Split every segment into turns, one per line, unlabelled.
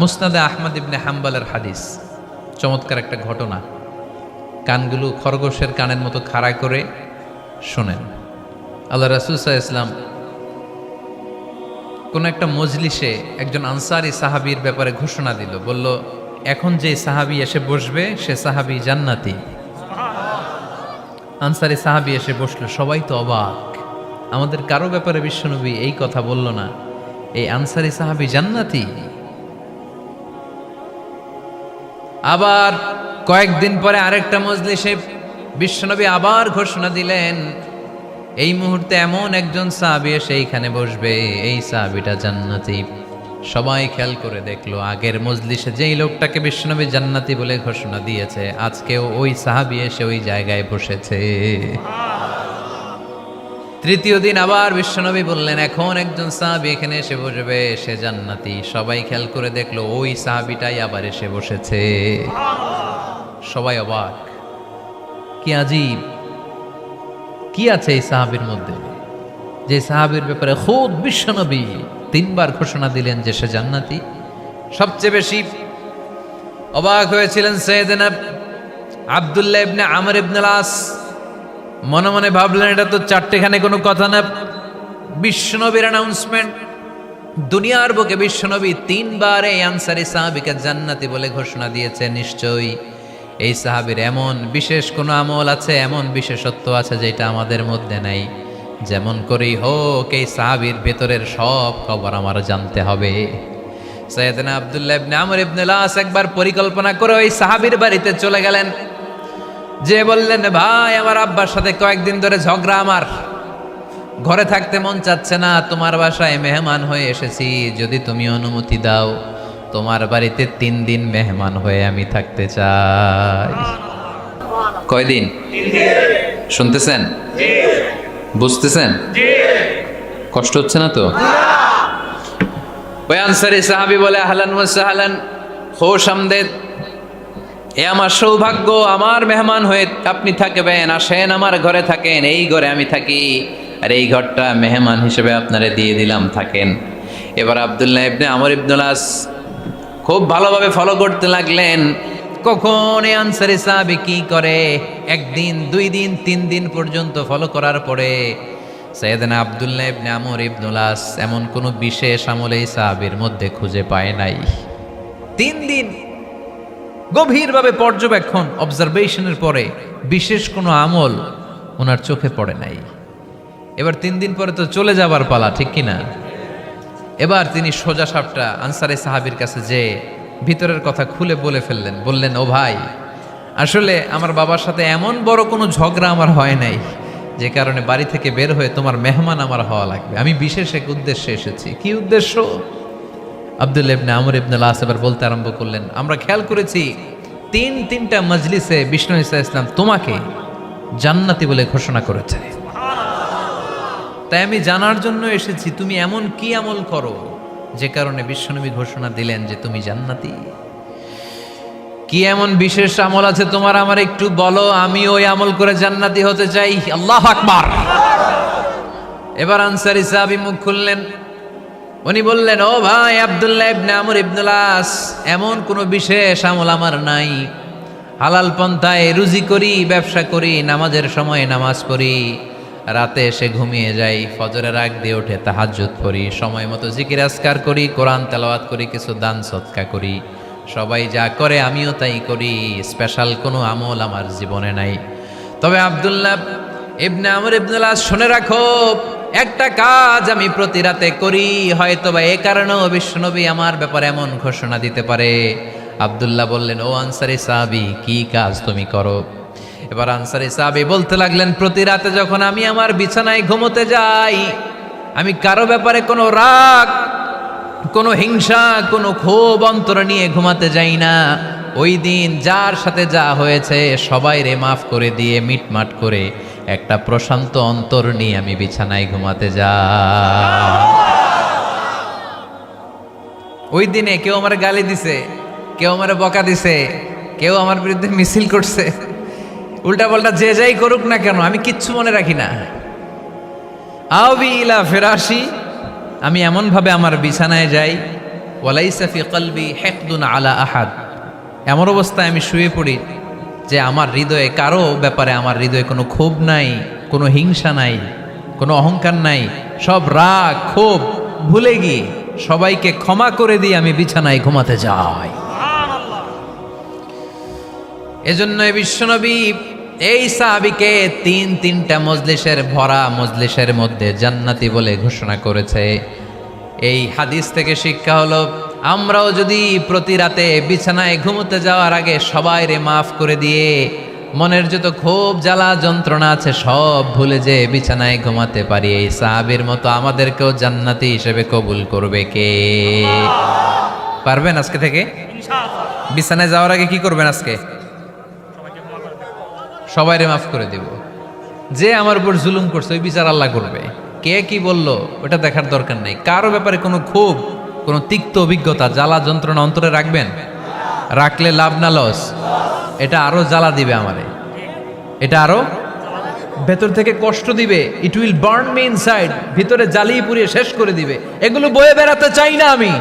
মুসনাদে আহমদ ইবনে হাম্বলের হাদিস, চমৎকার একটা ঘটনা। কানগুলো খরগোশের কানের মতো খাড়া করে শোনেন। আল্লাহ রাসূল সাল্লাল্লাহু আলাইহি ওয়াসাল্লাম কোন একটা মজলিসে একজন আনসারী সাহাবীর ব্যাপারে ঘোষণা দিল, বলল, এখন যে সাহাবী এসে বসবে সে সাহাবী জান্নাতি। আনসারী সাহাবী এসে বসলো, সবাই তো অবাক, আমাদের কারো ব্যাপারে বিশ্বনবী এই কথা বলল না, এই আনসারী সাহাবী জান্নাতি। আবার কয়েকদিন পরে আরেকটা মজলিসে বিশ্বনবী আবার ঘোষণা দিলেন, এই মুহূর্তে এমন একজন সাহাবী এসে এইখানে বসবে, এই সাহাবীটা জান্নাতি। সবাই খেয়াল করে দেখলো, আগের মজলিসে যেই লোকটাকে বিশ্বনবী জান্নাতি বলে ঘোষণা দিয়েছে, আজকেও ওই সাহাবী এসে ওই জায়গায় বসেছে। তৃতীয় দিন আবার বিশ্বনবী বললেন, এখন একজন সাহাবী এখানে এসে বসবে, সে জান্নাতি। সবাই খেয়াল করে দেখলো, ওই সাহাবীটাই আবার এসে বসেছে। সবাই অবাক, কি আজীব, কি আছে এই সাহাবীর মধ্যে, যে সাহাবীর ব্যাপারে খুদ বিশ্বনবী তিনবার ঘোষণা দিলেন যে সে জান্নাতি। সবচেয়ে বেশি অবাক হয়েছিলেন সাইয়েদনা আব্দুল্লাহ ইবনে আমর ইবনে আস। মনে মনে ভাবলেন, এটা তো চারটেখানে কোনো কথা না, বিশ্বনবীর অ্যানাউন্সমেন্ট। দুনিয়ার বুকে বিশ্বনবী তিনবার এই আনসারী সাহাবীকে জান্নাতি বলে ঘোষণা দিয়েছে, নিশ্চয়ই এই সাহাবীর এমন বিশেষ কোনো আমল আছে, এমন বিশেষত্ব আছে যেটা আমাদের মধ্যে নাই। যেমন করেই হোক এই সাহাবীর ভেতরের সব খবর আমার জানতে হবে। সাইয়েদনা আব্দুল্লাহ ইবনে আমর ইবনে আস একবার পরিকল্পনা করে ওই সাহাবীর বাড়িতে চলে গেলেন, যে বললেন, ভাই, আমার আব্বার সাথে কয়েকদিন ধরে ঝগড়া, আমার ঘরে থাকতে মন চাচ্ছে না, তোমার বাসায় মেহমান হয়ে এসেছি, যদি তুমি অনুমতি দাও তোমার বাড়িতে 3 দিন মেহমান হয়ে আমি থাকতে চাই। কয়দিন? শুনতেছেন? বুঝতেছেন? কষ্ট হচ্ছে না তো? ওই আনসারী সাহাবী বলে, আহলান ওয়া সাহলান, খোশ আমদেদ, এ আমার সৌভাগ্য, আমার মেহমান হয়ে আপনি থাকবেন, আসেন আমার ঘরে থাকেন, এই ঘরে আমি থাকি, আর এই ঘরটা মেহমান হিসেবে আপনারে দিয়ে দিলাম, থাকেন। এবার আব্দুল্লাহ ইবনে আমর ইবনে আস খুব ভালোভাবে ফলো করতে লাগলেন, কখন এই আনসারী সাহাবী কি করে। 1 দিন, 2 দিন, 3 দিন পর্যন্ত ফলো করার পরে সাইয়েদনা আব্দুল্লাহ ইবনে আমর ইবনে আস এমন কোনো বিশেষ আমল এই সাহাবীর মধ্যে খুঁজে পায় নাই। 3 দিন গভীরভাবে পর্যবেক্ষণ, অবজারভেশনের পরে বিশেষ কোনো আমল ওনার চোখে পড়ে নাই। এবার 3 দিন পরে তো চলে যাবার পালা, ঠিক কিনা? এবার তিনি সোজা সাপটা আনসারী সাহাবীর কাছে যে ভিতরের কথা খুলে বলে ফেললেন, বললেন, ও ভাই, আসলে আমার বাবার সাথে এমন বড় কোনো ঝগড়া আমার হয় নাই যে কারণে বাড়ি থেকে বের হয়ে তোমার মেহমান আমার হওয়া লাগবে, আমি বিশেষ এক উদ্দেশ্যে এসেছি। কি উদ্দেশ্য? আব্দুল্লাহ ইবনে আমর ইবনে আস এবার বলতে আরম্ভ করলেন, আমরা খেয়াল করেছি 3টা মজলিসে বিষ্ণু ঈসা ইসলাম তোমাকে জান্নাতি বলে ঘোষণা করেছে, তাই আমি জানার জন্য এসেছি তুমি এমন কি আমল করো যে কারণে বিশ্বনবী ঘোষণা দিলেন যে তুমি জান্নাতি। কি এমন বিশেষ আমল আছে তোমার, আমার একটু বলো, আমি ওই আমল করে জান্নাতি হতে চাই। আল্লাহু আকবার। এবার আনসারী সাহাবী মুখ খুললেন, উনি বললেন, ও ভাই আব্দুল্লাহ ইবনে আমর ইবনে আস, এমন কোনো বিশেষ আমল আমার নাই, হালাল পন্থায় রুজি করি, ব্যবসা করি, নামাজের সময় নামাজ পড়ি, রাতে এসে ঘুমিয়ে যাই, ফজরের আগ দিয়ে উঠে তাহাজ্জুদ পড়ি, সময় মতো জিকির আজকার করি, কোরআন তেলাওয়াত করি, কিছু দান সদকা করি, সবাই যা করে আমিও তাই করি, স্পেশাল কোনো আমল আমার জীবনে নাই। তবে আব্দুল্লাহ ইবনে আমর ইবনে আস, শুনে রাখো, একটা কাজ আমি প্রতি রাতে করি, হয়তোবা এ কারণেও বিশ্বনবী আমার ব্যাপারে এমন ঘোষণা দিতে পারে। আব্দুল্লাহ বললেন, ও আনসারী সাহাবী, কি কাজ তুমি করো? এবার আনসারী সাহাবী বলতে লাগলেন, প্রতি রাতে যখন আমি আমার বিছানায় ঘুমোতে যাই, আমি কারো ব্যাপারে কোনো রাগ, কোনো হিংসা, কোনো ক্ষোভ অন্তরে নিয়ে ঘুমাতে যাই না। ওই দিন যার সাথে যা হয়েছে সবাই রে মাফ করে দিয়ে মিটমাট করে একটা প্রশান্ত অন্তর নিয়ে আমি বিছানায় ঘুমাতে যাই। ওই দিনে কেউ আমার গালি দিছে, কেউ আমার বকা দিছে, কেউ আমার বিরুদ্ধে মিছিল করছে, উল্টা পাল্টা যে যাই করুক না কেন, আমি কিচ্ছু মনে রাখি না। আবি ইলা ফিরাশি, আমি এমনভাবে আমার বিছানায় যাই ওয়ালাইসা ফি কলবি হিকদুন আলা আহাদ, এমন অবস্থায় আমি শুয়ে পড়ি যে আমার হৃদয়ে কারো ব্যাপারে আমার হৃদয়ে কোনো ক্ষোভ নাই, কোনো হিংসা নাই, কোনো অহংকার নাই, সব রাগ ক্ষোভ ভুলে গিয়ে সবাইকে ক্ষমা করে দিয়ে আমি বিছানায় ঘুমাতে যাই। এজন্য বিশ্বনবী এই সাহাবীকে তিনটা মজলিসের ভরা মজলিসের মধ্যে জান্নাতি বলে ঘোষণা করেছে। এই হাদিস থেকে শিক্ষা হলো, আমরাও যদি প্রতি রাতে বিছানায় ঘুমোতে যাওয়ার আগে সবাইরে মাফ করে দিয়ে মনের যত ক্ষোভ জ্বালা যন্ত্রণা আছে সব ভুলে যে বিছানায় ঘুমাতে পারি, এই সাহাবীর মতো আমাদেরকেও জান্নাতি হিসেবে কবুল করবে কে? পারবেন আজকে থেকে? বিছানায় যাওয়ার আগে কি করবেন? আজকে সবাইরে মাফ করে দিব। যে আমার উপর জুলুম করছে ওই বিচার আল্লাহ করবে। কে কি বললো ওটা দেখার দরকার নেই। কারো ব্যাপারে কোনো ক্ষোভ, কোনো তিক্ত অভিজ্ঞতা, জ্বালা যন্ত্রণা অন্তরে রাখবেন? রাখলে লাভ না লস? এটা আরো জ্বালা দিবে আমারে, এটা আরো ভেতর থেকে কষ্ট দিবে। It will burn me inside, ভিতরে জ্বালিয়ে পুড়িয়ে শেষ করে দিবে। এগুলো বয়ে বেড়াতে চাই না আমি,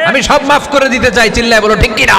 আমি সব মাফ করে দিতে চাই। চিল্লায় বলো ঠিক কিনা?